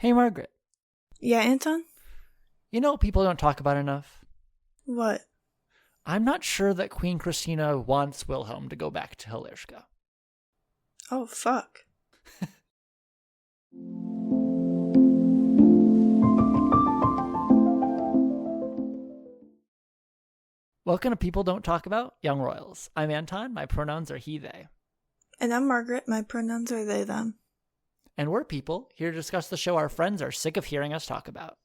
Hey, Margaret. Yeah, Anton? You know what people don't talk about enough? What? I'm not sure that Queen Christina wants Wilhelm to go back to Hilerska. Oh, fuck. Welcome to People Don't Talk About Young Royals. I'm Anton. My pronouns are he, they. And I'm Margaret. My pronouns are they, them. And we're people here to discuss the show our friends are sick of hearing us talk about.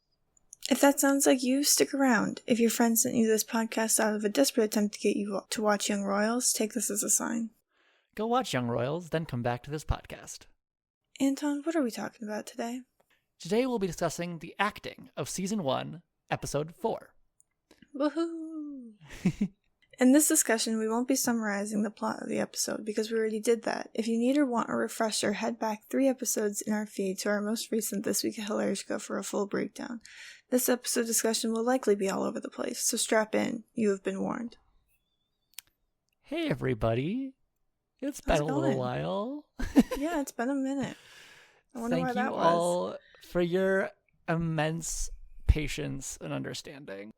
If that sounds like you, stick around. If your friend sent you this podcast out of a desperate attempt to get you to watch Young Royals, take this as a sign. Go watch Young Royals, then come back to this podcast. Anton, what are we talking about today? Today we'll be discussing the acting of Season 1, Episode 4. Woohoo! In this discussion, we won't be summarizing the plot of the episode because we already did that. If you need or want a refresher, head back 3 episodes in our feed to our most recent This Week at Hilerska for a full breakdown. This episode discussion will likely be all over the place, so strap in. You have been warned. Hey, everybody. It's been a little while. Yeah, it's been a minute. I wonder why that was. Thank you all for your immense patience and understanding.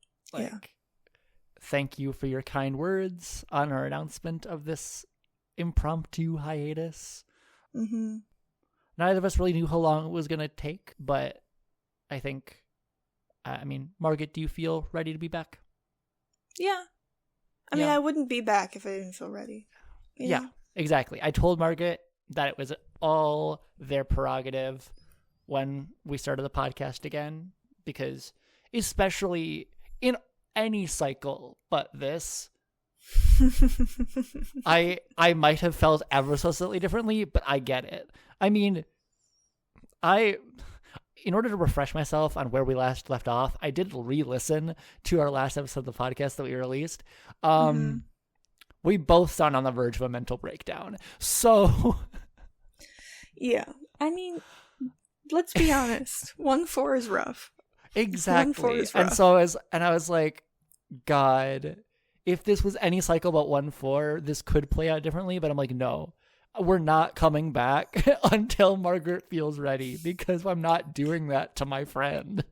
Thank you for your kind words on our announcement of this impromptu hiatus. Mm-hmm. Neither of us really knew how long it was going to take, but I think, Margaret, do you feel ready to be back? Yeah. I mean, I wouldn't be back if I didn't feel ready. Yeah, exactly. I told Margaret that it was all their prerogative when we started the podcast again, because especially in any cycle but this, I might have felt ever so slightly differently, but I get it. I mean, in order to refresh myself on where we last left off, I did re-listen to our last episode of the podcast that we released. We both sound on the verge of a mental breakdown. So yeah, I mean, let's be honest. 1-4 is rough. Exactly. 1-4 is rough. And I was like, God, if this was any cycle but 1-4, this could play out differently. But I'm like, no, we're not coming back until Margaret feels ready, because I'm not doing that to my friend.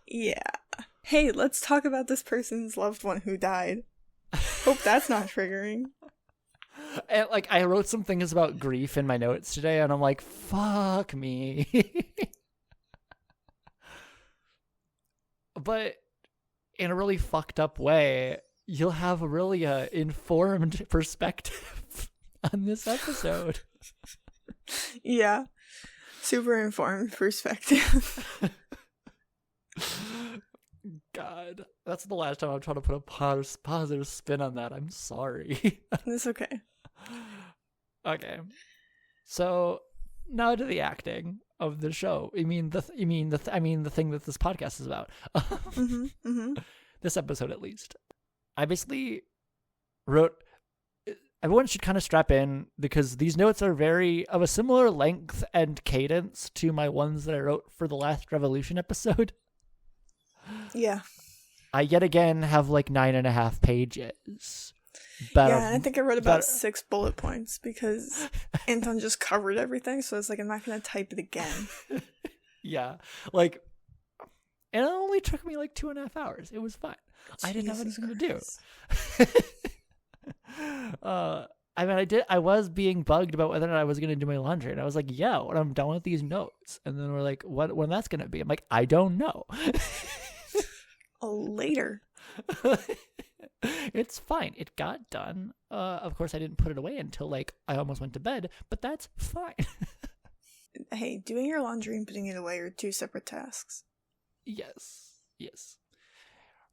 Yeah. Hey, let's talk about this person's loved one who died. Hope that's not triggering. And I wrote some things about grief in my notes today, and I'm like, fuck me. But in a really fucked up way, you'll have a really informed perspective on this episode. Yeah. Super informed perspective. God, that's the last time I'm trying to put a positive spin on that. I'm sorry. It's okay. Okay. So now to the acting of the show. The thing that this podcast is about. This episode, at least. I basically wrote, everyone should kind of strap in, because these notes are very of a similar length and cadence to my ones that I wrote for the last Revolution episode. Yeah. I yet again have 9.5 pages. Yeah, and I think I wrote about 6 bullet points because Anton just covered everything, so it's I'm not going to type it again. Yeah. And it only took me 2.5 hours. It was fine. I didn't have anything to do. I was being bugged about whether or not I was going to do my laundry, and I was like, yeah, when I'm done with these notes. And then we're like, when that's going to be? I'm like, I don't know. Later. It's fine. It got done. Of course, I didn't put it away until I almost went to bed, but that's fine. Hey, doing your laundry and putting it away are 2 separate tasks. Yes.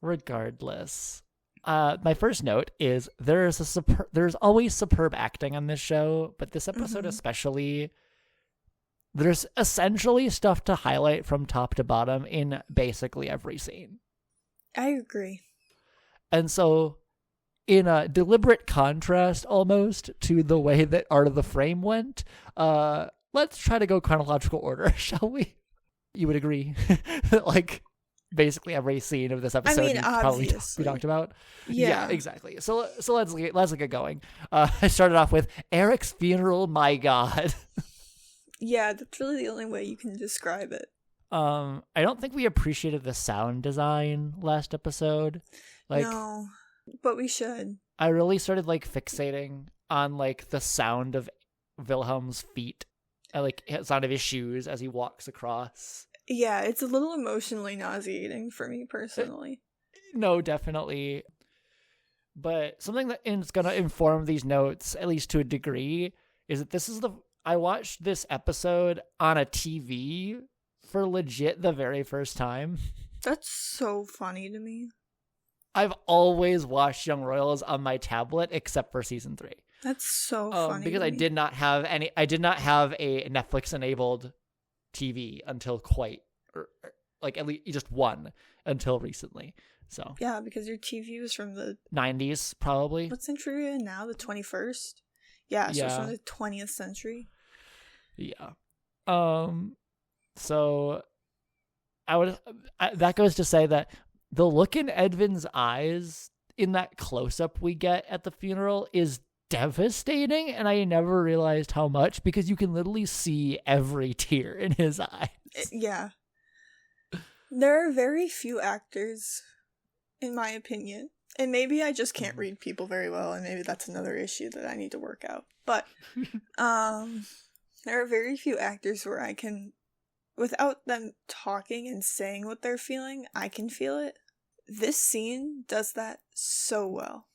Regardless, my first note is there's always superb acting on this show, but this episode especially, there's essentially stuff to highlight from top to bottom in basically every scene. I agree. And so, in a deliberate contrast almost to the way that Art of the Frame went, let's try to go chronological order, shall we? You would agree that, basically every scene of this episode probably we talked about? Yeah, exactly. So let's get going. I started off with Eric's funeral, my God. Yeah, that's really the only way you can describe it. I don't think we appreciated the sound design last episode. Like, no, but we should. I really started like fixating on like the sound of Wilhelm's feet, and like the sound of his shoes as he walks across. Yeah, it's a little emotionally nauseating for me personally. No, definitely. But something that is going to inform these notes, at least to a degree, is that I watched this episode on a TV for legit the very first time. That's so funny to me. I've always watched Young Royals on my tablet except for season 3. That's so funny. Because I did not have a Netflix enabled TV until at least just one until recently. So yeah, because your TV was from the 90s probably. What century are we in now? The 21st? Yeah, so it's from the 20th century. Yeah. So that goes to say that the look in Edvin's eyes in that close-up we get at the funeral is devastating, and I never realized how much, because you can literally see every tear in his eyes. Yeah. There are very few actors, in my opinion, and maybe I just can't read people very well, and maybe that's another issue that I need to work out, but there are very few actors where I can, without them talking and saying what they're feeling, I can feel it. This scene does that so well.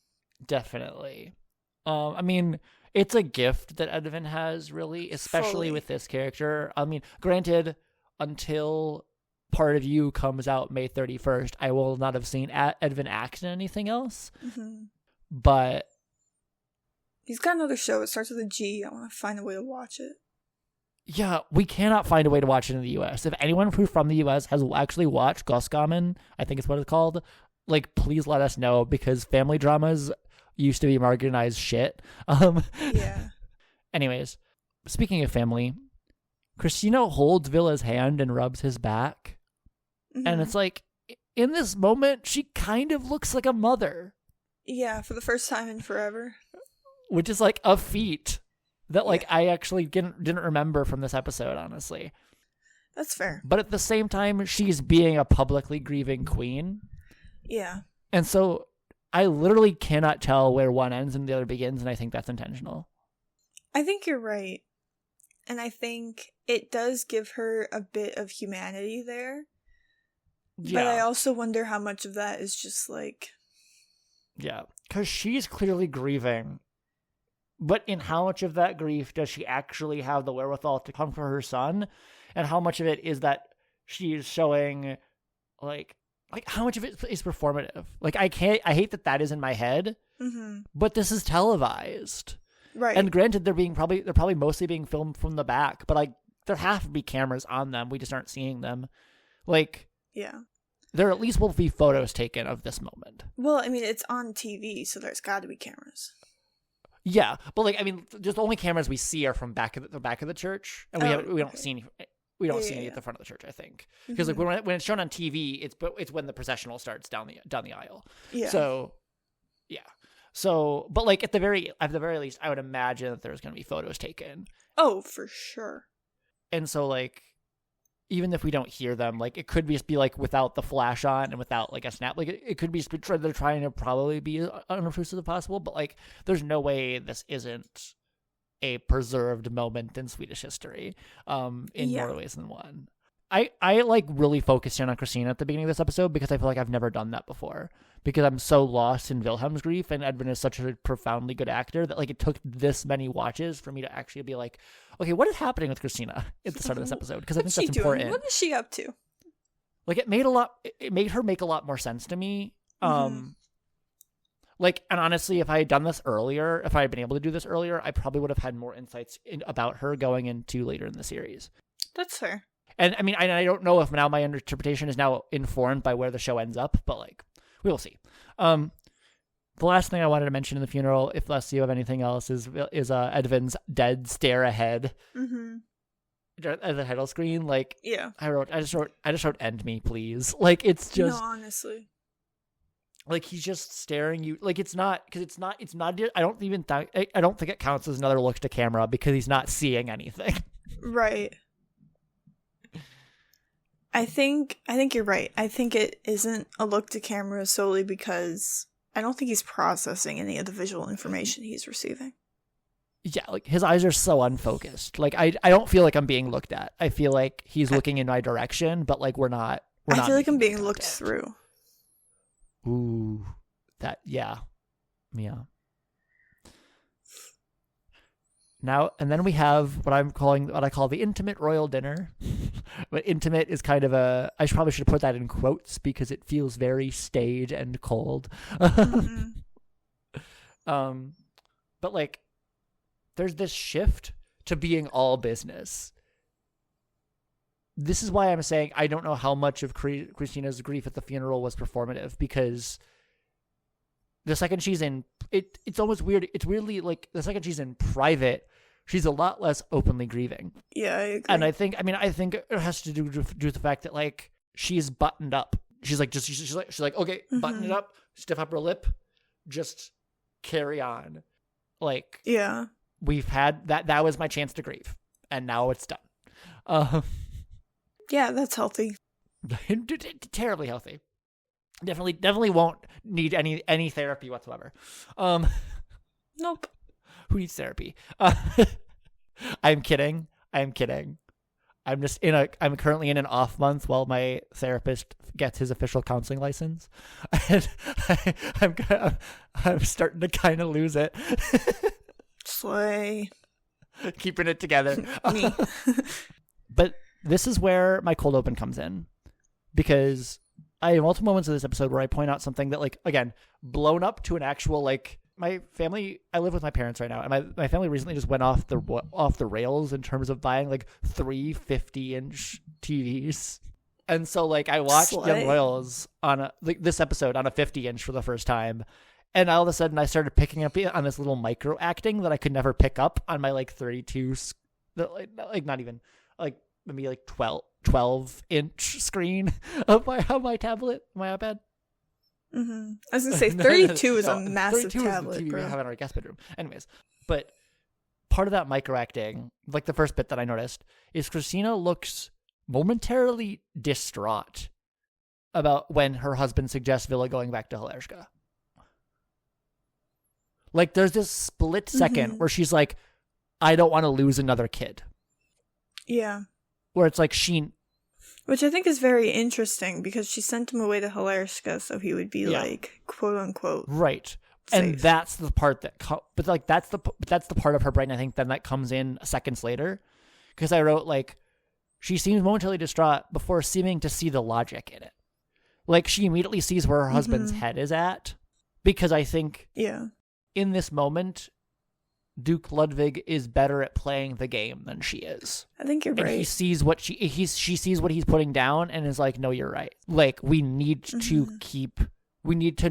Definitely. I mean, it's a gift that Edvin has, really, especially Fully. with this character. I mean, granted, until Part of You comes out May 31st, I will not have seen Edvin act in anything else. Mm-hmm. But he's got another show. It starts with a G. I want to find a way to watch it. yeah, we cannot find a way to watch it in the U.S. If anyone who's from the U.S. has actually watched Goskamen, I think it's what it's called, like, please let us know, because family dramas used to be marginalized shit. Yeah. Anyways, speaking of family, Christina holds Villa's hand and rubs his back. Mm-hmm. And it's like, in this moment, she kind of looks like a mother. Yeah, for the first time in forever. Which is like a feat that like I actually didn't remember from this episode, honestly. That's fair. But at the same time, she's being a publicly grieving queen. Yeah. And so I literally cannot tell where one ends and the other begins, and I think that's intentional. I think you're right. And I think it does give her a bit of humanity there. Yeah. But I also wonder how much of that is just like... Yeah, because she's clearly grieving. But in how much of that grief does she actually have the wherewithal to comfort her son? And how much of it is that she is showing, like how much of it is performative? Like, I hate that is in my head, but this is televised. Right. And granted, they're probably mostly being filmed from the back, but like, there have to be cameras on them. We just aren't seeing them. Like, yeah. There at least will be photos taken of this moment. Well, I mean, it's on TV, so there's got to be cameras. Yeah, but like, I mean, just the only cameras we see are from the back of the church, and we don't see any. We don't see any at the front of the church, I think, because like when it's shown on TV, it's when the processional starts down the aisle. Yeah. So, yeah. So, but like at the very least, I would imagine that there's going to be photos taken. Oh, for sure. And so, like, even if we don't hear them, like, it could just be like without the flash on and without like a snap. Like, it could be they're trying to probably be unobtrusive as possible, but like, there's no way this isn't a preserved moment in Swedish history, in more ways than one. I like really focused in on Christina at the beginning of this episode because I feel like I've never done that before, because I'm so lost in Wilhelm's grief, and Edvin is such a profoundly good actor that like it took this many watches for me to actually be like, okay, what is happening with Christina at the start of this episode? Because I think that's important. What is she up to? Like, it made her make a lot more sense to me. Like, and honestly, if I had done this earlier, if I had been able to do this earlier, I probably would have had more insights about her going into later in the series. That's fair. And I mean, I don't know if now my interpretation is now informed by where the show ends up, but like, we will see. The last thing I wanted to mention in the funeral, if unless you have anything else, is Edvin's dead stare ahead at the title screen. Like, yeah, I just wrote "End me, please." Like, it's just, no, honestly, like, he's just staring you. Like, it's not. I don't think it counts as another look to camera because he's not seeing anything. Right. I think you're right. I think it isn't a look to camera solely because I don't think he's processing any of the visual information he's receiving. Yeah, like his eyes are so unfocused. Like I don't feel like I'm being looked at. I feel like he's looking in my direction, but like we're not. I feel like I'm being looked through. Ooh, yeah. Now and then we have what I call the intimate royal dinner. But intimate is kind of I probably should put that in quotes because it feels very stage and cold. Mm-hmm. But like, there's this shift to being all business. This is why I'm saying I don't know how much of Christina's grief at the funeral was performative, because the second she's in it's almost weird. It's weirdly like the second she's in private, she's a lot less openly grieving. Yeah, I agree. And I think it has to do with the fact that like she's buttoned up. She's like she's like okay, button it up, stiff upper lip, just carry on. Like, yeah, we've had that was my chance to grieve, and now it's done. Yeah, that's healthy. Terribly healthy. Definitely won't need any therapy whatsoever. Nope. Who needs therapy? I'm kidding. I'm just I'm currently in an off month while my therapist gets his official counseling license, and I'm starting to kind of lose it. Slay. Keeping it together. Me. But this is where my cold open comes in, because I have multiple moments of this episode where I point out something that, like, again, blown up to an actual, like, my family, I live with my parents right now, and my family recently just went off the rails in terms of buying like 3 50-inch TVs. And so like I watched Young Royals on this episode on a 50-inch for the first time, and all of a sudden I started picking up on this little micro acting that I could never pick up on my like 32 like not even like maybe like 12-inch screen of my tablet, my iPad. Mm-hmm. I was gonna say 32 is a massive 32 tablet, is the TV bro. we have in our guest bedroom. Anyways, but part of that microacting, like the first bit that I noticed, is Christina looks momentarily distraught about when her husband suggests Villa going back to Hilarska. Like there's this split second where she's like, I don't want to lose another kid. Yeah. Where it's like which I think is very interesting, because she sent him away to Hilarska so he would be like, quote unquote, right. Safe. And that's the part that, but like that's the part of her brain, I think, then that comes in seconds later, because I wrote like, she seems momentarily distraught before seeming to see the logic in it. Like she immediately sees where her husband's head is at, because I think in this moment, Duke Ludwig is better at playing the game than she is. I think you're right. He sees what she sees what he's putting down and is like, no, you're right. Like we need to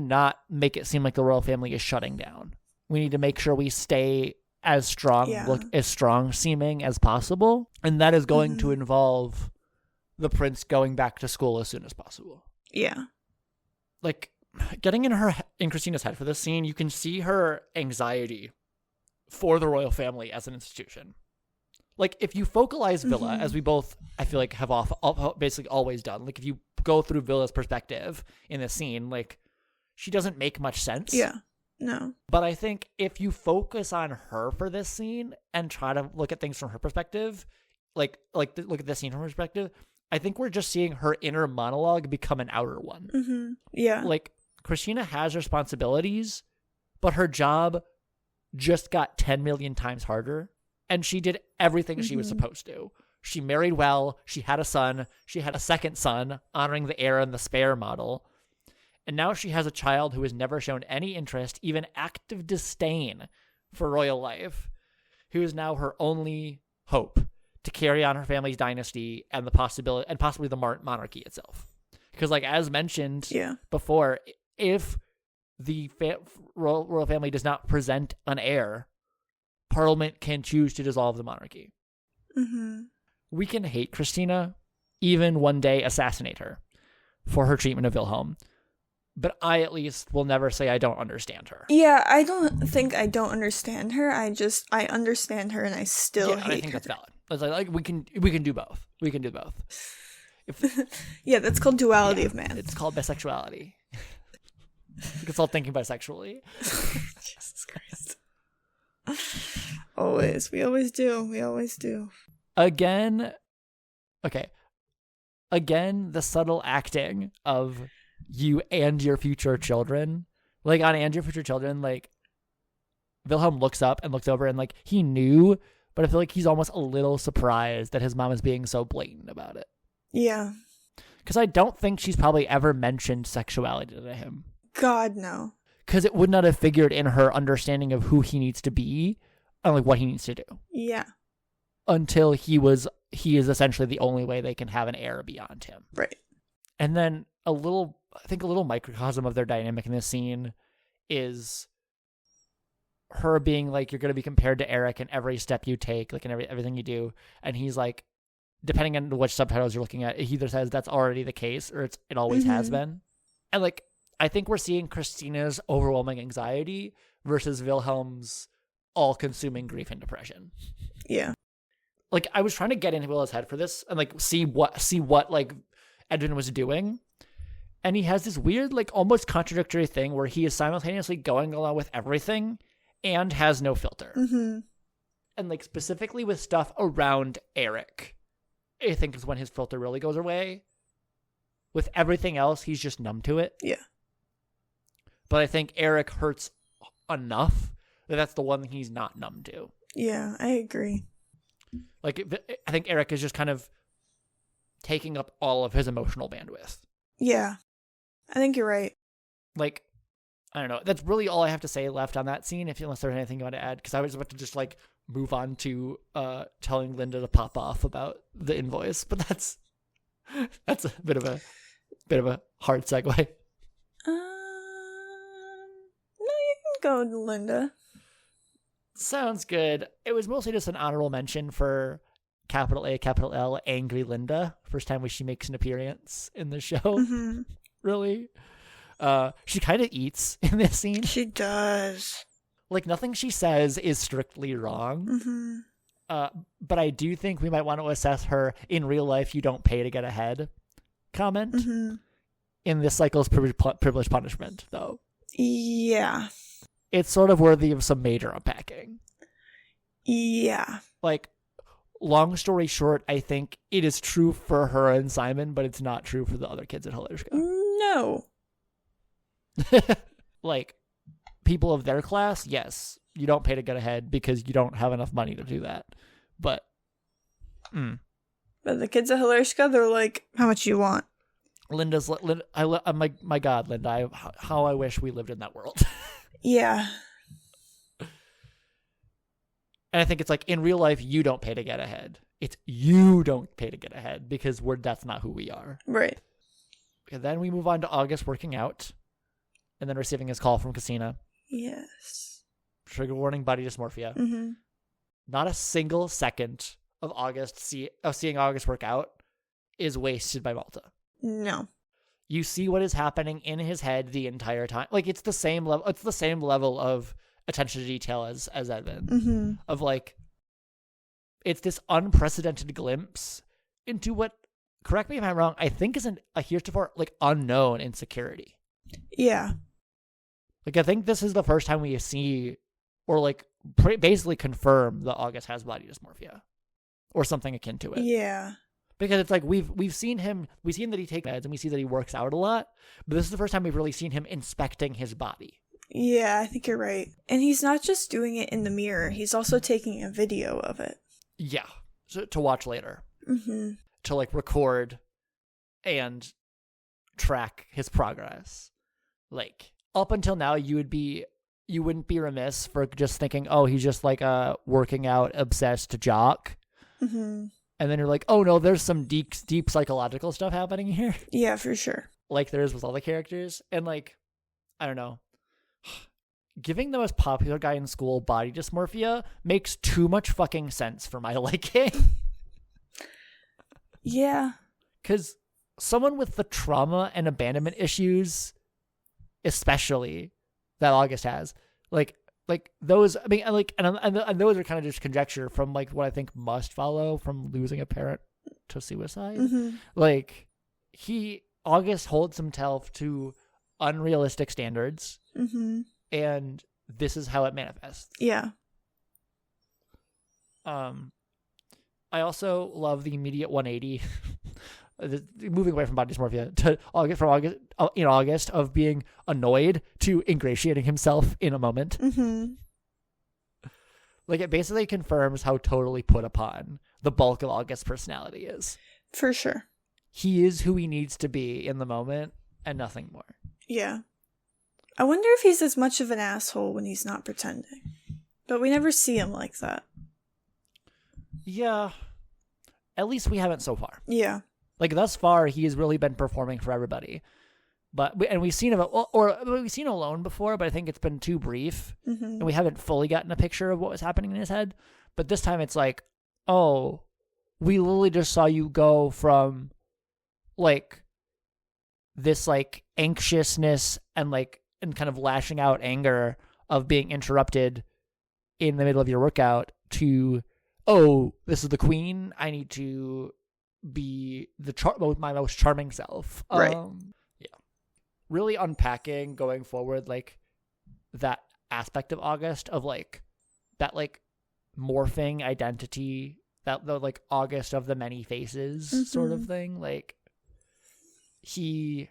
not make it seem like the royal family is shutting down. We need to make sure we stay as strong, as strong seeming as possible. And that is going to involve the prince going back to school as soon as possible. Yeah. Like getting in Christina's head for this scene, you can see her anxiety for the royal family as an institution. Like if you focalize Villa, as we both, I feel like, have basically always done, like if you go through Villa's perspective in this scene, like she doesn't make much sense. Yeah. No. But I think if you focus on her for this scene and try to look at things from her perspective, look at this scene from her perspective, I think we're just seeing her inner monologue become an outer one. Mm-hmm. Yeah. Like Christina has responsibilities, but her job just got 10 million times harder, and she did everything she was supposed to. She married well, she had a son, she had a second son, honoring the heir and the spare model, and now she has a child who has never shown any interest, even active disdain for royal life, who is now her only hope to carry on her family's dynasty and possibly the monarchy itself. Because like as mentioned before, if the royal family does not present an heir, Parliament can choose to dissolve the monarchy. Mm-hmm. We can hate Christina, even one day assassinate her for her treatment of Wilhelm. But I at least will never say I don't understand her. Yeah, I don't think I don't understand her. I understand her and I still hate her. I think that's valid. It's like we can do both. We can do both. Yeah, that's called duality of man. It's called bisexuality. You can start thinking bisexually. Jesus Christ. Always. We always do. Again, the subtle acting of you and your future children. Like, on And Your Future Children, like, Wilhelm looks up and looks over and, like, he knew, but I feel like he's almost a little surprised that his mom is being so blatant about it. Yeah. Because I don't think she's probably ever mentioned sexuality to him. God, no. Because it would not have figured in her understanding of who he needs to be and, like, what he needs to do. Yeah. Until he is essentially the only way they can have an heir beyond him. Right. And then I think a little microcosm of their dynamic in this scene is her being like, you're going to be compared to Eric in every step you take, like in everything you do. And he's like, depending on which subtitles you're looking at, he either says that's already the case or it always has been. And like, I think we're seeing Christina's overwhelming anxiety versus Wilhelm's all-consuming grief and depression. Yeah. Like, I was trying to get into Will's head for this and like see what like Edwin was doing. And he has this weird, like, almost contradictory thing where he is simultaneously going along with everything and has no filter. Mm-hmm. And, like, specifically with stuff around Eric, I think is when his filter really goes away. With everything else, he's just numb to it. Yeah. But I think Eric hurts enough that that's the one thing he's not numb to. Yeah, I agree. Like, I think Eric is just kind of taking up all of his emotional bandwidth. Yeah. I think you're right. Like, I don't know. That's really all I have to say left on that scene, unless there's anything you want to add, because I was about to just, like, move on to telling Linda to pop off about the invoice, but that's a bit of a hard segue. No, you can go to Linda. Sounds good. It was mostly just an honorable mention for capital A, capital L, Angry Linda. First time she makes an appearance in the show. Mm-hmm. Really. She kind of eats in this scene. She does. Like, nothing she says is strictly wrong. Mm-hmm. But I do think we might want to assess her in real life, you don't pay to get ahead comment. Mm-hmm. In this cycle's privilege punishment, though. Yeah. It's sort of worthy of some major unpacking. Yeah. Like, long story short, I think it is true for her and Simon, but it's not true for the other kids at Hilarska. No. Like, people of their class, yes, you don't pay to get ahead because you don't have enough money to do that. But the kids at Hilarska, they're like, how much do you want? I'm like, my God, Linda, how I wish we lived in that world. Yeah. And I think it's like, in real life, you don't pay to get ahead. It's you don't pay to get ahead because that's not who we are. Right. And then we move on to August working out and then receiving his call from Casina. Yes. Trigger warning, body dysmorphia. Mm-hmm. Not a single second of seeing August work out is wasted by Malta. No. You see what is happening in his head the entire time. Like, it's the same level. It's the same level of attention to detail as Edmund. Mm-hmm. Of like, it's this unprecedented glimpse into what, correct me if I'm wrong, I think is a heretofore like unknown insecurity. Yeah. Like, I think this is the first time we see or like basically confirm that August has body dysmorphia or something akin to it. Yeah. Because it's like we've seen that he takes meds and we see that he works out a lot, but this is the first time we've really seen him inspecting his body. Yeah, I think you're right. And he's not just doing it in the mirror, he's also taking a video of it. Yeah, so, to watch later. Mm-hmm. To like record and track his progress. Like, up until now, you wouldn't be remiss for just thinking, oh, he's just like a working out obsessed jock. Mm-hmm. And then you're like, oh no, there's some deep psychological stuff happening here. Yeah, for sure. Like there is with all the characters. And like, I don't know. Giving the most popular guy in school body dysmorphia makes too much fucking sense for my liking. Yeah. Because someone with the trauma and abandonment issues, especially, that August has, like, like those, I mean, like, and those are kind of just conjecture from like what I think must follow from losing a parent to suicide. Like August holds himself to unrealistic standards, and this is how it manifests. Yeah. I also love the immediate 180, moving away from body dysmorphia to August of being annoyed to ingratiating himself in a moment. Like it basically confirms how totally put upon the bulk of August's personality is. For sure. He is who he needs to be in the moment and nothing more. Yeah. I wonder if he's as much of an asshole when he's not pretending. But we never see him like that. Yeah. At least we haven't so far. Yeah. Like thus far, he has really been performing for everybody. We've seen him, we've seen him alone before, but I think it's been too brief. And we haven't fully gotten a picture of what was happening in his head. But this time it's like, oh, we literally just saw you go from like this like anxiousness and kind of lashing out anger of being interrupted in the middle of your workout to, oh, this is the queen. I need to be my most charming self. Right. Yeah. Really unpacking going forward, like that aspect of August of like that like morphing identity, that the like August of the many faces sort of thing. Like he,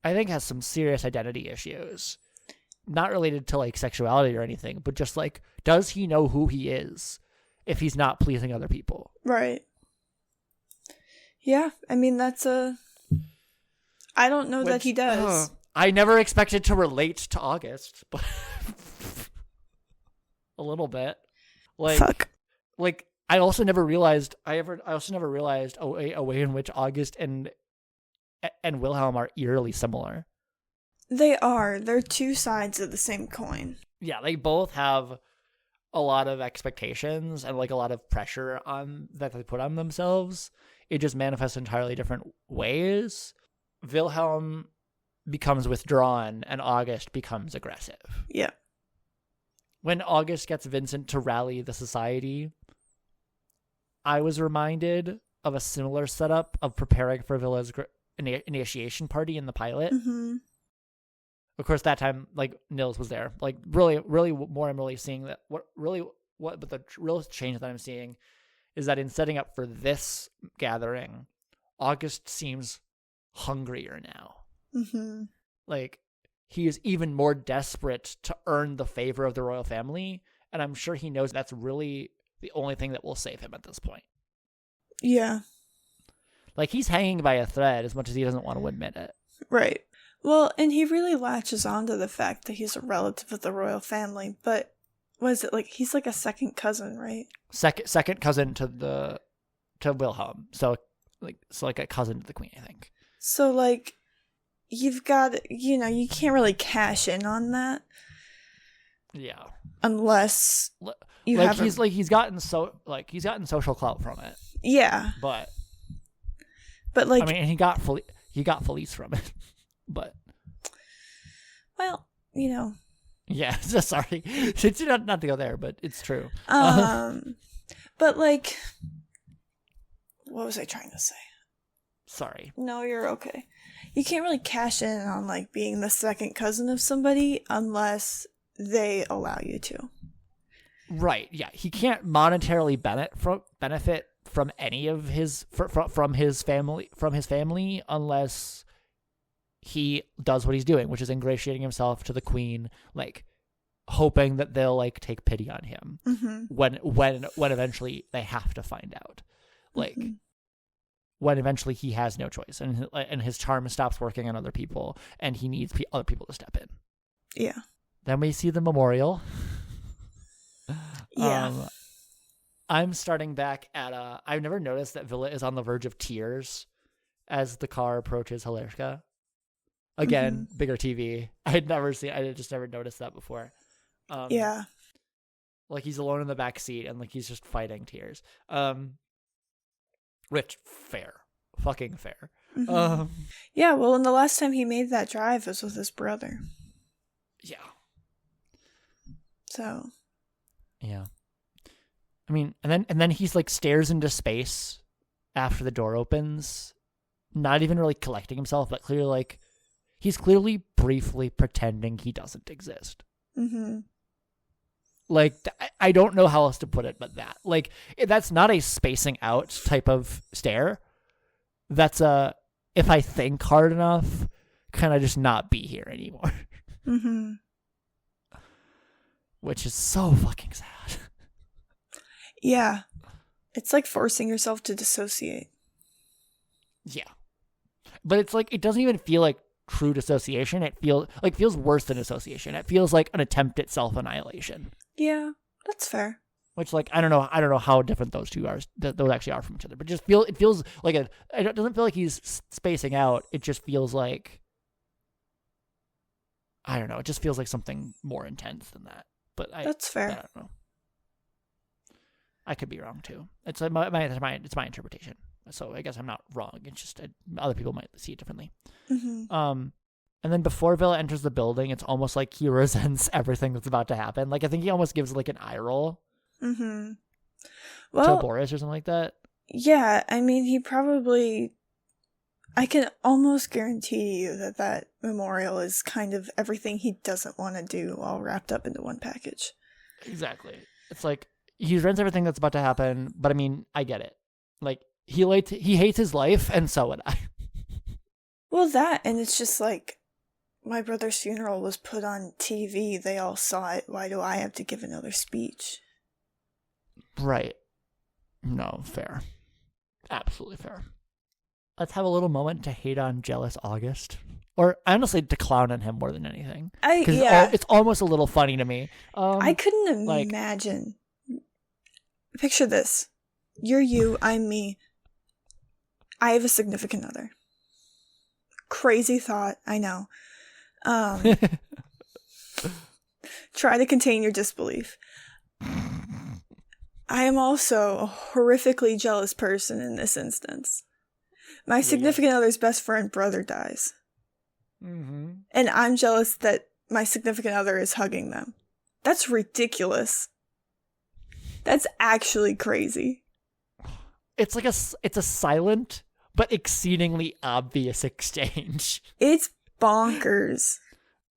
I think, has some serious identity issues, not related to like sexuality or anything, but just like, does he know who he is if he's not pleasing other people? Right. Yeah, I mean, I don't know that he does. I never expected to relate to August, but a little bit. Like, fuck. Like, I also never realized a way in which August and Wilhelm are eerily similar. They are. They're two sides of the same coin. Yeah, they both have a lot of expectations and like a lot of pressure on that they put on themselves. It just manifests entirely different ways. Wilhelm becomes withdrawn and August becomes aggressive. Yeah. When August gets Vincent to rally the society, I was reminded of a similar setup of preparing for Villa's initiation party in the pilot. Of course, that time, like, Nils was there. Like, really, really more I'm really seeing that but the real change that I'm seeing is that in setting up for this gathering, August seems hungrier now. Like, he is even more desperate to earn the favor of the royal family, and I'm sure he knows that's really the only thing that will save him at this point. Yeah. Like, he's hanging by a thread as much as he doesn't want to admit it. Right. Well, and he really latches onto the fact that he's a relative of the royal family, but what is it, like, he's like a second cousin, right? Second cousin to Wilhelm. So like a cousin to the queen, I think. So, like, you've got, you can't really cash in on that. Yeah. Unless you like have he's gotten social clout from it. Yeah. But like, I mean, he got Felice from it. But well, yeah, sorry. It's not to go there, but it's true. But like, what was I trying to say? Sorry. No, you're okay. You can't really cash in on like being the second cousin of somebody unless they allow you to. Right. Yeah. He can't monetarily benefit from any of his from his family unless he does what he's doing, which is ingratiating himself to the queen, like hoping that they'll like take pity on him when eventually they have to find out, like when eventually he has no choice and his charm stops working on other people and he needs other people to step in. Yeah. Then we see the memorial. Yeah. I'm starting back at I've never noticed that Villa is on the verge of tears as the car approaches Halerska. Again, bigger TV. I just never noticed that before. Yeah. Like he's alone in the back seat and like he's just fighting tears. Which fair. Fucking fair. Yeah, well, and the last time he made that drive was with his brother. Yeah. So. Yeah. I mean, and then he's like stares into space after the door opens, not even really collecting himself, but clearly like he's clearly briefly pretending he doesn't exist. Mm-hmm. Like, I don't know how else to put it but that. Like, that's not a spacing out type of stare. That's a, if I think hard enough, can I just not be here anymore? Mm-hmm. Which is so fucking sad. Yeah. It's like forcing yourself to dissociate. Yeah. But it's like, it doesn't even feel like true dissociation. It feels worse than dissociation. It feels like an attempt at self-annihilation. Yeah, that's fair. Which, like, I don't know how different those two are, those actually are from each other. But it feels like it doesn't feel like he's spacing out. It just feels like, I don't know. It just feels like something more intense than that. But that's fair. I don't know. I could be wrong too. It's my interpretation. So I guess I'm not wrong. It's just other people might see it differently. Mm-hmm. And then before Villa enters the building, it's almost like he resents everything that's about to happen. Like, I think he almost gives like an eye roll. Mm-hmm. Well, to Boris or something like that. Yeah, I mean, he probably... I can almost guarantee you that memorial is kind of everything he doesn't want to do all wrapped up into one package. Exactly. It's like, he resents everything that's about to happen, but I mean, I get it. Like, he hates his life, and so would I. Well, that, and it's just like, my brother's funeral was put on TV. They all saw it. Why do I have to give another speech? Right. No, fair. Absolutely fair. Let's have a little moment to hate on jealous August. Or honestly, to clown on him more than anything. It's almost a little funny to me. I couldn't imagine. Picture this. You're you, I'm me. I have a significant other. Crazy thought, I know. Try to contain your disbelief. I am also a horrifically jealous person in this instance. My significant other's best friend brother dies. Mm-hmm. And I'm jealous that my significant other is hugging them. That's ridiculous. That's actually crazy. It's like it's a silent but exceedingly obvious exchange. It's bonkers.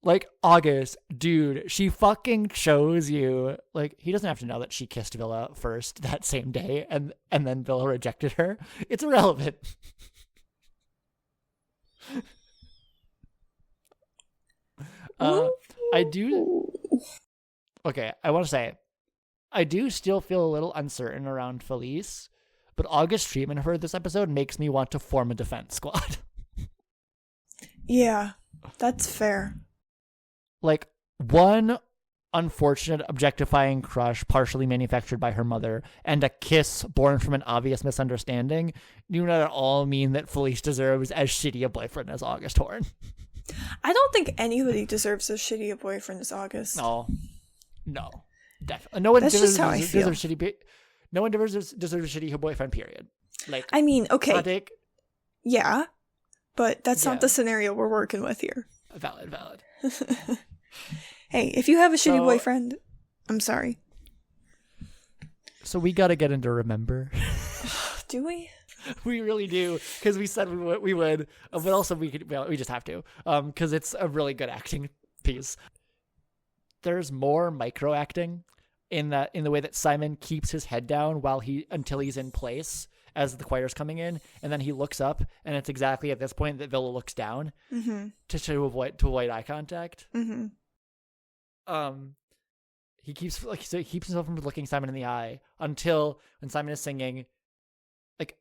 Like, August, dude, she fucking chose you. Like, he doesn't have to know that she kissed Villa first that same day and then Villa rejected her. It's irrelevant. I want to say, I do still feel a little uncertain around Felice, but August's treatment of her this episode makes me want to form a defense squad. Yeah, that's fair. Like, one unfortunate objectifying crush partially manufactured by her mother and a kiss born from an obvious misunderstanding do not at all mean that Felice deserves as shitty a boyfriend as August Horn. I don't think anybody deserves as shitty a boyfriend as August. No, definitely. No one deserves a shitty boyfriend, period. Like, I mean, okay. Yeah, but that's not the scenario we're working with here. Valid. Hey, if you have a shitty boyfriend, I'm sorry. So we got to get into Remember. Do we? We really do, because we said we would, but also we just have to, because it's a really good acting piece. There's more micro acting in the way that Simon keeps his head down until he's in place as the choir's coming in, and then he looks up, and it's exactly at this point that Villa looks down to avoid eye contact. Mm-hmm. He keeps himself from looking Simon in the eye until when Simon is singing. Like,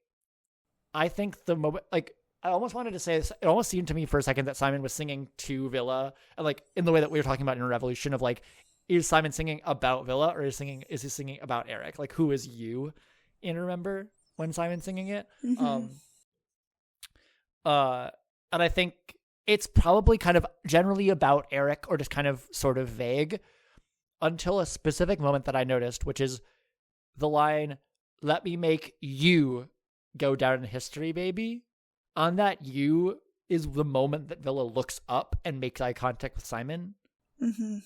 I think the moment, like, I almost wanted to say this, it almost seemed to me for a second that Simon was singing to Villa, and like in the way that we were talking about in Revolution of like, is Simon singing about Villa or is he singing about Eric? Like, who is you in Remember when Simon's singing it? Mm-hmm. And I think it's probably kind of generally about Eric or just kind of sort of vague until a specific moment that I noticed, which is the line, "Let me make you go down in history, baby." On that "you" is the moment that Villa looks up and makes eye contact with Simon. Mm-hmm.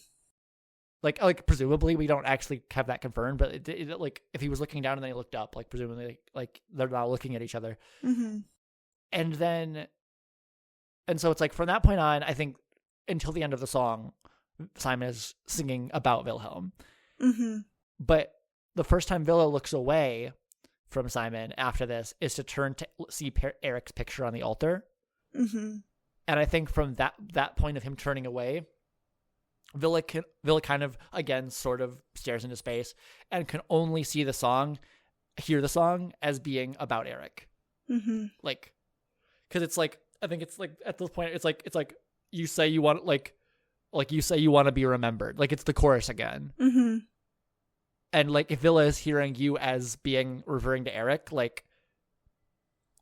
like presumably we don't actually have that confirmed, but it like if he was looking down and then he looked up, like presumably like they're not looking at each other. Mm-hmm. And so it's like from that point on, I think until the end of the song, Simon is singing about Wilhelm. Mm-hmm. But the first time Villa looks away from Simon after this is to turn to see Eric's picture on the altar. Mm-hmm. And I think from that point of him turning away, Villa kind of, again, sort of stares into space and can only hear the song as being about Eric. Mm-hmm. Like, because it's like, I think it's like at this point, it's like you say you want you say you want to be remembered. Like it's the chorus again. Mm-hmm. And like if Villa is hearing you as being referring to Eric, like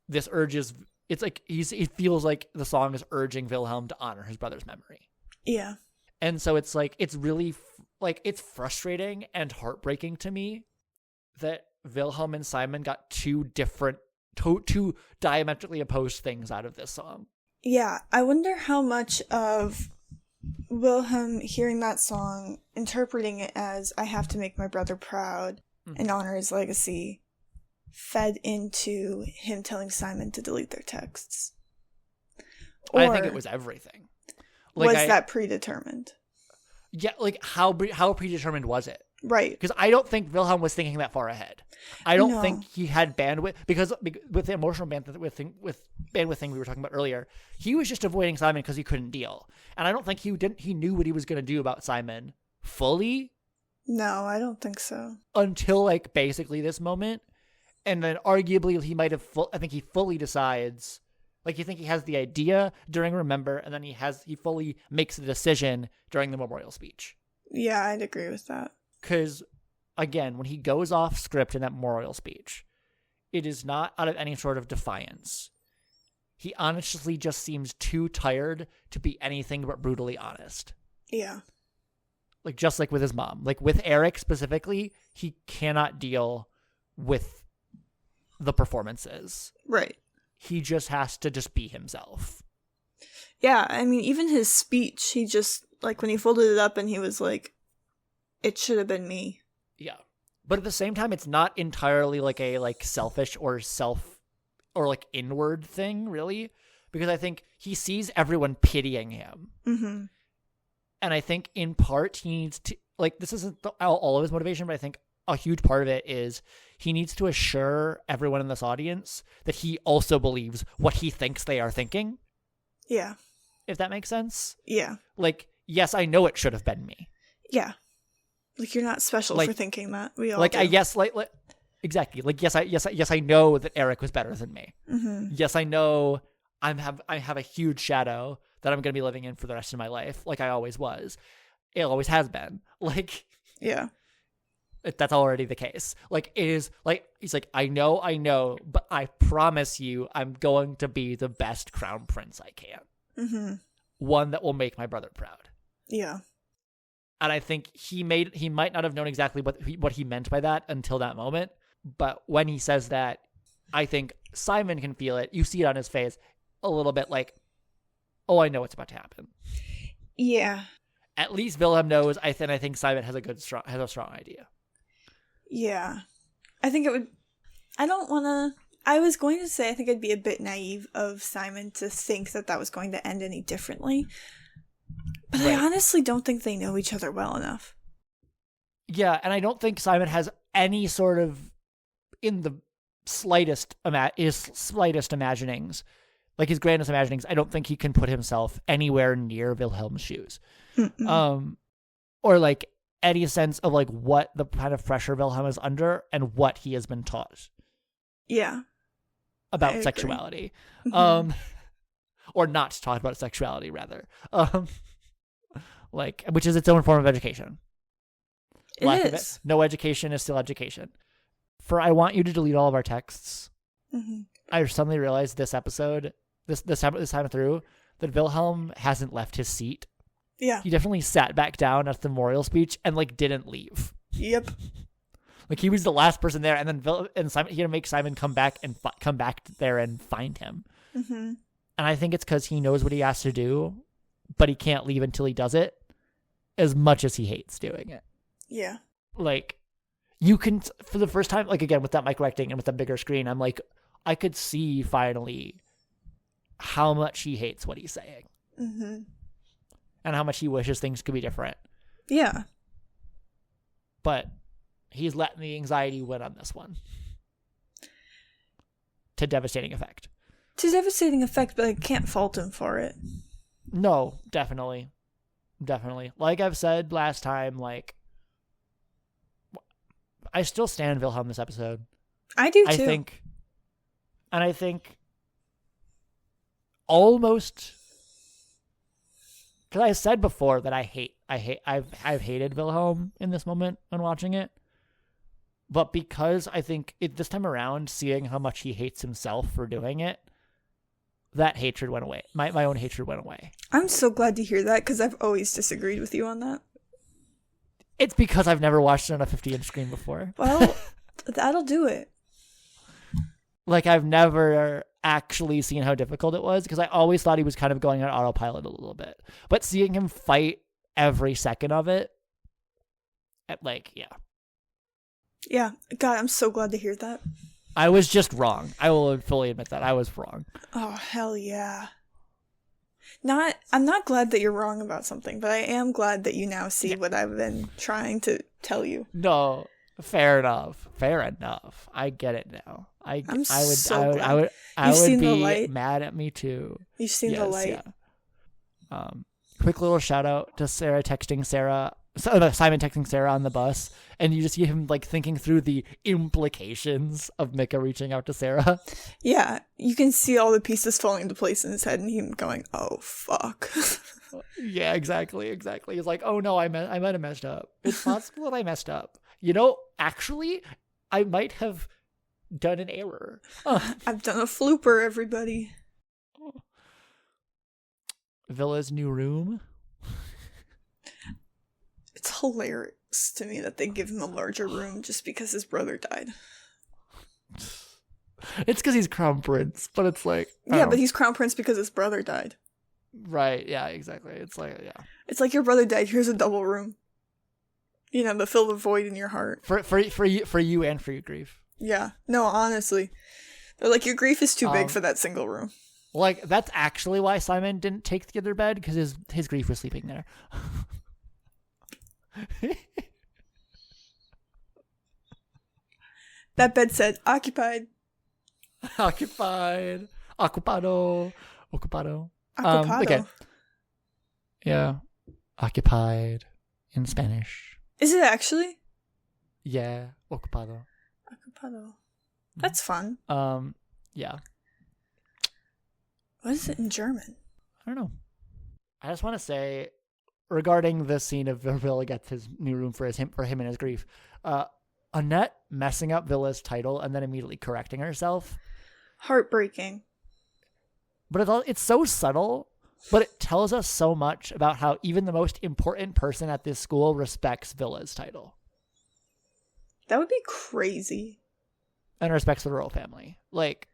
this urges, it's like it feels like the song is urging Wilhelm to honor his brother's memory. Yeah. And so it's like, it's really like, it's frustrating and heartbreaking to me that Wilhelm and Simon got two diametrically opposed things out of this song. Yeah, I wonder how much of Wilhelm hearing that song, interpreting it as I have to make my brother proud and honor his legacy, fed into him telling Simon to delete their texts. Or I think it was everything. Like was that predetermined? Yeah, like how predetermined was it? Right. Because I don't think Wilhelm was thinking that far ahead. I don't No. think he had bandwidth, because with the emotional bandwidth thing we were talking about earlier, he was just avoiding Simon because he couldn't deal. And I don't think he knew what he was going to do about Simon fully. No, I don't think so. Until like basically this moment. And then arguably he might have, I think he fully decides, like you think he has the idea during Remember, and then he fully makes the decision during the memorial speech. Yeah, I'd agree with that. Because, again, when he goes off script in that memorial speech, it is not out of any sort of defiance. He honestly just seems too tired to be anything but brutally honest. Yeah. Like, just like with his mom. Like, with Eric specifically, he cannot deal with the performances. Right. He just has to just be himself. Yeah, I mean, even his speech, he just, like, when he folded it up and he was like, it should have been me. Yeah. But at the same time, it's not entirely like a like selfish or like inward thing, really. Because I think he sees everyone pitying him. Mm-hmm. And I think in part he needs to, like, this isn't all of his motivation, but I think a huge part of it is he needs to assure everyone in this audience that he also believes what he thinks they are thinking. Yeah. If that makes sense. Yeah. Like, yes, I know it should have been me. Yeah. Like, you're not special like, for thinking that. We all like do. I guess like exactly. Like yes I know that Eric was better than me. Mm-hmm. Yes, I know I have a huge shadow that I'm going to be living in for the rest of my life, like I always was. It always has been. Like, yeah. That's already the case. Like, it is like, he's like, I know, but I promise you I'm going to be the best crown prince I can. Mm-hmm. One that will make my brother proud. Yeah. And I think he might not have known exactly what he meant by that until that moment. But when he says that, I think Simon can feel it. You see it on his face a little bit like, oh, I know what's about to happen. Yeah. At least Wilhelm knows. I think Simon has a strong idea. Yeah. I think it would, I was going to say I think it'd be a bit naive of Simon to think that was going to end any differently. But right. I honestly don't think they know each other well enough. Yeah, and I don't think Simon has any sort of, in the slightest imaginings, like his grandest imaginings, I don't think he can put himself anywhere near Wilhelm's shoes. Or like any sense of like what the kind of pressure Wilhelm is under and what he has been taught. Yeah. About sexuality. Or not taught about sexuality, rather. Like, which is its own form of education. It is. No education is still education. For I want you to delete all of our texts. Mm-hmm. I suddenly realized this episode, this time through, that Wilhelm hasn't left his seat. Yeah. He definitely sat back down at the memorial speech and like didn't leave. Yep. Like he was the last person there, and then Simon, he had to make Simon come back there and find him. Mm-hmm. And I think it's because he knows what he has to do, but he can't leave until he does it. as much as he hates doing it. Yeah. Like, you can, for the first time, like, again, with that micro-acting and with that bigger screen, I'm like, I could see finally how much he hates what he's saying. Mm-hmm. And how much he wishes things could be different. Yeah. But he's letting the anxiety win on this one. To devastating effect. To devastating effect, but I can't fault him for it. No, definitely. Definitely. Like I've said last time, like, I still stand Wilhelm this episode. I do too. I think almost, because I said before that I've hated Wilhelm in this moment when watching it, but because I think this time around, seeing how much he hates himself for doing it, that hatred went away. My own hatred went away. I'm so glad to hear that, because I've always disagreed with you on that. It's because I've never watched it on a 50-inch screen before. Well, that'll do it. Like, I've never actually seen how difficult it was, because I always thought he was kind of going on autopilot a little bit. But seeing him fight every second of it, like, yeah. Yeah. God, I'm so glad to hear that. I was just wrong. I will fully admit that. I was wrong. Oh, hell yeah. I'm not glad that you're wrong about something, but I am glad that you now see what I've been trying to tell you. No, fair enough. Fair enough. I get it now. I would be mad at me too. You've seen the light. Yeah. Quick little shout out to Simon texting Sarah on the bus, and you just see him like thinking through the implications of Mika reaching out to Sarah. Yeah, you can see all the pieces falling into place in his head, and him going, "Oh fuck." Yeah, exactly. He's like, "Oh no, I might have messed up. It's possible that I messed up. You know, actually, I might have done an error. I've done a flooper, everybody." Villa's new room. It's hilarious to me that they give him a larger room just because his brother died. It's because he's crown prince, but it's like... Yeah, but he's crown prince because his brother died. Right, yeah, exactly. It's like, yeah. It's like your brother died, here's a double room. You know, to fill the void in your heart. For you and for your grief. Yeah. No, honestly. They're like, your grief is too big for that single room. Like, that's actually why Simon didn't take the other bed, because his grief was sleeping there. That bed said, occupied. Occupied. Ocupado. Okay. Yeah. Occupied in Spanish. Is it actually? Yeah. Ocupado. That's fun. Yeah. What is it in German? I don't know. I just want to say, regarding the scene of Villa gets his new room for him and his grief, Annette messing up Villa's title and then immediately correcting herself. Heartbreaking. But it's so subtle, but it tells us so much about how even the most important person at this school respects Villa's title. That would be crazy. And respects the royal family. Like,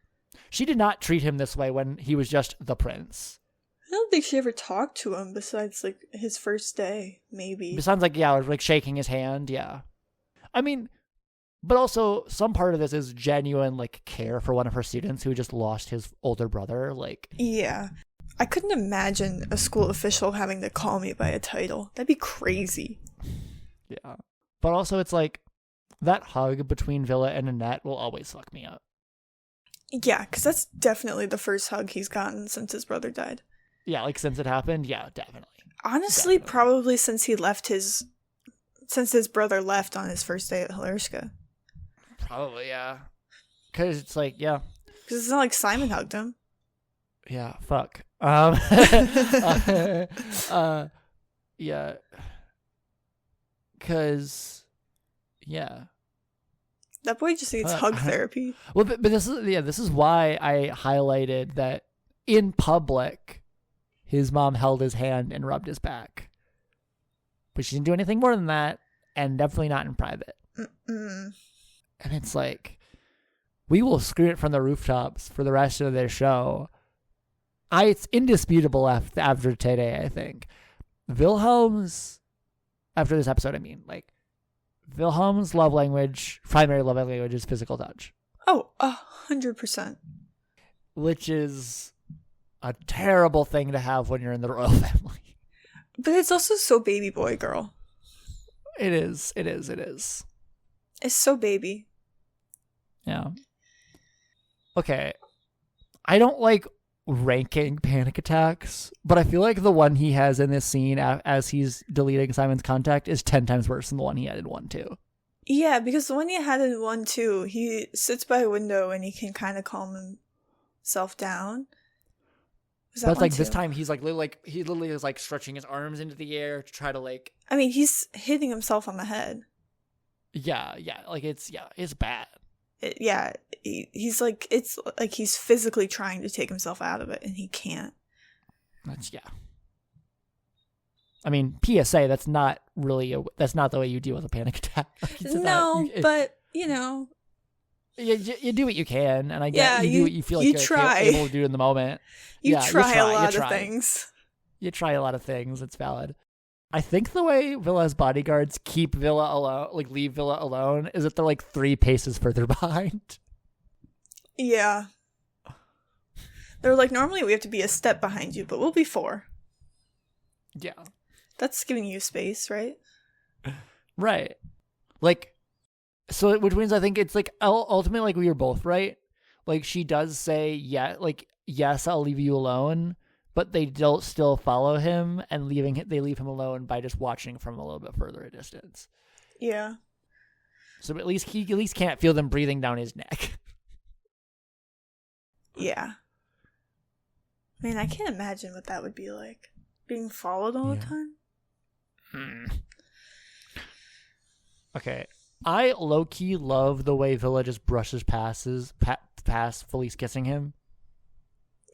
she did not treat him this way when he was just the prince. I don't think she ever talked to him besides, like, his first day, maybe. It sounds like, yeah, like shaking his hand, yeah. I mean, but also some part of this is genuine, like, care for one of her students who just lost his older brother, like. Yeah. I couldn't imagine a school official having to call me by a title. That'd be crazy. Yeah. But also it's like, that hug between Villa and Annette will always fuck me up. Yeah, because that's definitely the first hug he's gotten since his brother died. Yeah, like since it happened, yeah, definitely. Honestly, probably since his brother left on his first day at Hilarska. Probably, yeah. Because it's like, yeah. Because it's not like Simon hugged him. Yeah, fuck. Yeah. Because, yeah. That boy just needs hug therapy. Well, but this is why I highlighted that in public, his mom held his hand and rubbed his back. But she didn't do anything more than that, and definitely not in private. Mm-mm. And it's like, we will scream it from the rooftops for the rest of this show. It's indisputable after today, I think. Wilhelm's after this episode, I mean, like, Wilhelm's primary love language is physical touch. Oh, 100%. Which is a terrible thing to have when you're in the royal family. But it's also so baby boy girl. It is. It's so baby. Yeah. Okay. I don't like ranking panic attacks, but I feel like the one he has in this scene as he's deleting Simon's contact is 10 times worse than the one he had in 1-2. Yeah, because the one he had in 1-2, he sits by a window and he can kind of calm himself down. That's like this time he's he literally is like stretching his arms into the air to try to like. I mean, he's hitting himself on the head. Yeah, like it's bad. He's like, it's like he's physically trying to take himself out of it and he can't. I mean, PSA, that's not the way you deal with a panic attack. No, but you know. You do what you can, and I get you do what you feel like you're able to do in the moment. You try a lot of things. You try a lot of things. It's valid. I think the way Villa's bodyguards keep Villa alone, like leave Villa alone, is that they're like 3 paces further behind. Yeah. They're like, normally we have to be a step behind you, but we'll be 4. Yeah. That's giving you space, right? Right. Like, so which means I think it's like ultimately like we were both right. Like she does say yes, I'll leave you alone, but they don't still follow him and they leave him alone by just watching from a little bit further a distance. Yeah. So at least he can't feel them breathing down his neck. Yeah. I mean, I can't imagine what that would be like. Being followed all the time. Okay. I low-key love the way Villa just brushes past Felice kissing him.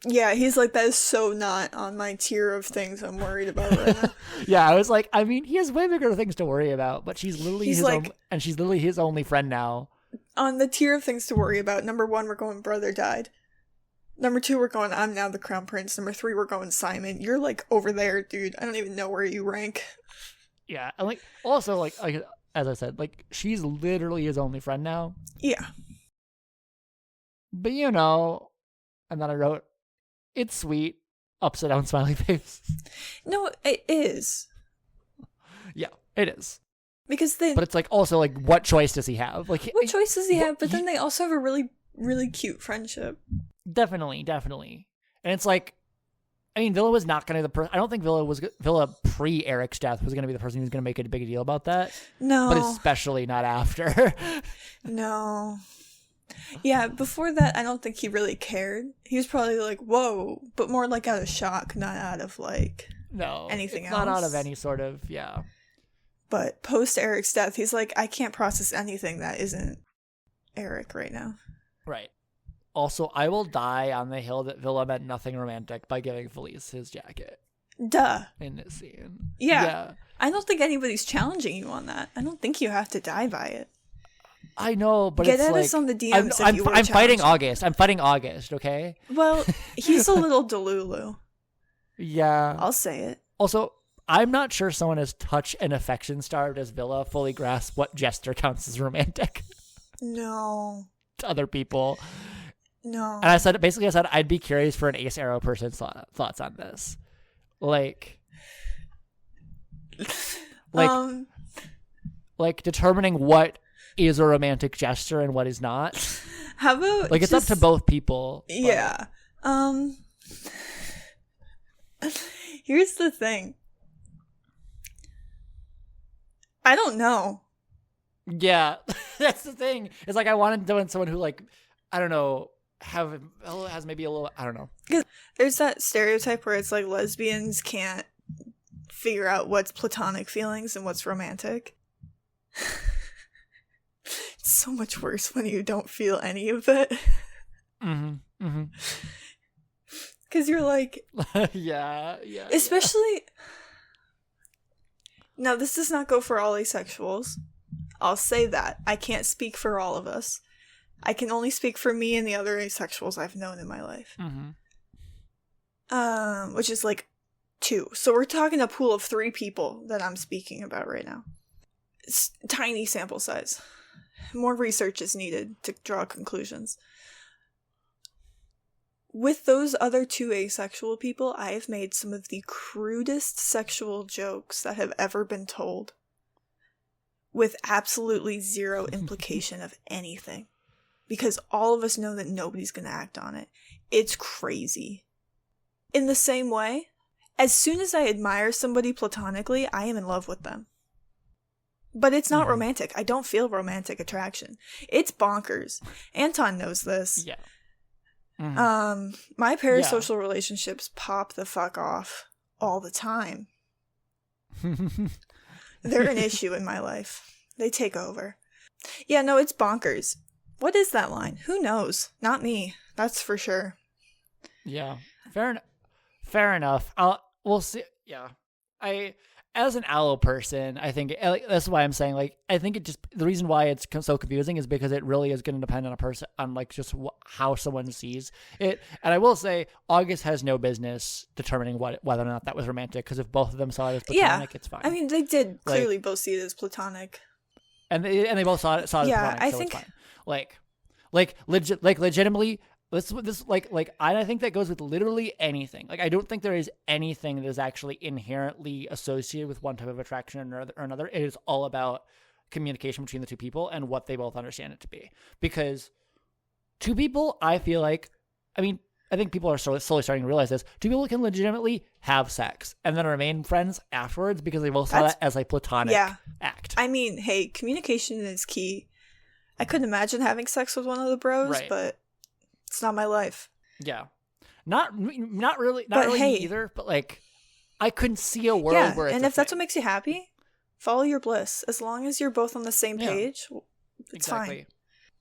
Yeah, he's like, that is so not on my tier of things I'm worried about right now. Yeah, I was like, I mean, he has way bigger things to worry about, but she's literally she's literally his only friend now. On the tier of things to worry about, number 1, we're going brother died. Number 2, we're going I'm now the crown prince. Number 3, we're going Simon. You're like over there, dude. I don't even know where you rank. Yeah, and like also like as I said, like she's literally his only friend now. Yeah. But you know, and then I wrote, it's sweet, upside down smiley face. No, it is. Yeah, it is. But it's like also like, what choice does he have? Like, what choice does he have? But then they also have a really, really cute friendship. Definitely. And it's like, I mean, Villa was not going to I don't think Villa pre Eric's death was going to be the person who's going to make a big deal about that. No. But especially not after. No. Yeah, before that, I don't think he really cared. He was probably like, whoa, but more like out of shock, not out of like anything else. Not out of any sort of, yeah. But post Eric's death, he's like, I can't process anything that isn't Eric right now. Right. Also, I will die on the hill that Villa meant nothing romantic by giving Felice his jacket. Duh. In this scene. Yeah. I don't think anybody's challenging you on that. I don't think you have to die by it. I know, but get it's at like, us on the DMs if you were I'm fighting August. I'm fighting August, okay? Well, he's a little delulu. Yeah. I'll say it. Also, I'm not sure someone as touch and affection starved as Villa fully grasps what gesture counts as romantic. No. To other people. No. And I said I'd be curious for an Ace Arrow person's thoughts on this. Like determining what is a romantic gesture and what is not. How about it's up to both people. Yeah. Here's the thing. I don't know. Yeah, that's the thing. It's like I wanted to know someone who I don't know, has maybe a little, I don't know. Because there's that stereotype where it's like lesbians can't figure out what's platonic feelings and what's romantic. It's so much worse when you don't feel any of it. Because you're like... yeah. Especially... Now, this does not go for all asexuals. I'll say that. I can't speak for all of us. I can only speak for me and the other asexuals I've known in my life. Which is 2. So we're talking a pool of 3 people that I'm speaking about right now. It's tiny sample size. More research is needed to draw conclusions. With those other 2 asexual people, I have made some of the crudest sexual jokes that have ever been told, with absolutely zero implication of anything. Because all of us know that nobody's going to act on it. It's crazy. In the same way, as soon as I admire somebody platonically, I am in love with them. But it's not romantic. I don't feel romantic attraction. It's bonkers. Anton knows this. Yeah. My parasocial relationships pop the fuck off all the time. They're an issue in my life. They take over. Yeah, no, it's bonkers. What is that line? Who knows? Not me. That's for sure. Yeah. Fair enough. We'll see. Yeah. As an allo person, I think that's why I'm saying, like, I think the reason why it's so confusing is because it really is going to depend on a person, on like just how someone sees it. And I will say, August has no business determining whether or not that was romantic, because if both of them saw it as platonic, it's fine. I mean, they did clearly both see it as platonic, and they both saw it as platonic. I think it's fine. Legitimately. I think that goes with literally anything. Like, I don't think there is anything that is actually inherently associated with one type of attraction or another. It is all about communication between the 2 people and what they both understand it to be. Because 2 people, I feel like, I think people are slowly starting to realize this. 2 people can legitimately have sex and then remain friends afterwards because they both saw that as a platonic act. I mean, hey, communication is key. I couldn't imagine having sex with one of the bros, but it's not my life. Yeah. Not really either, but like, I couldn't see a world where it's and if that's what makes you happy, follow your bliss. As long as you're both on the same page, it's fine.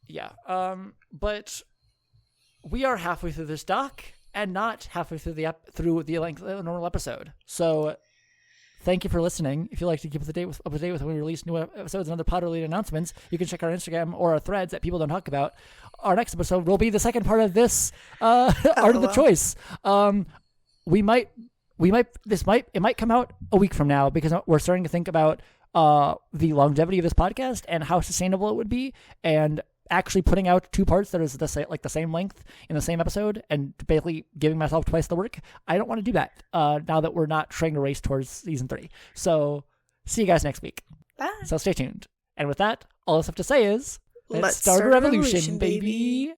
Yeah. But we are halfway through this doc and not halfway through the length of the normal episode. So thank you for listening. If you'd like to keep up to date with when we release new episodes and other pod-related announcements, you can check our Instagram or our threads at People Don't Talk About. Our next episode will be the second part of this Art of the Choice. It might come out a week from now, because we're starting to think about the longevity of this podcast and how sustainable it would be, and actually putting out 2 parts that is the same length in the same episode and basically giving myself twice the work. I don't want to do that now that we're not trying to race towards season 3. So see you guys next week. Bye. So stay tuned. And with that, all I have to say is, let's start a revolution, baby.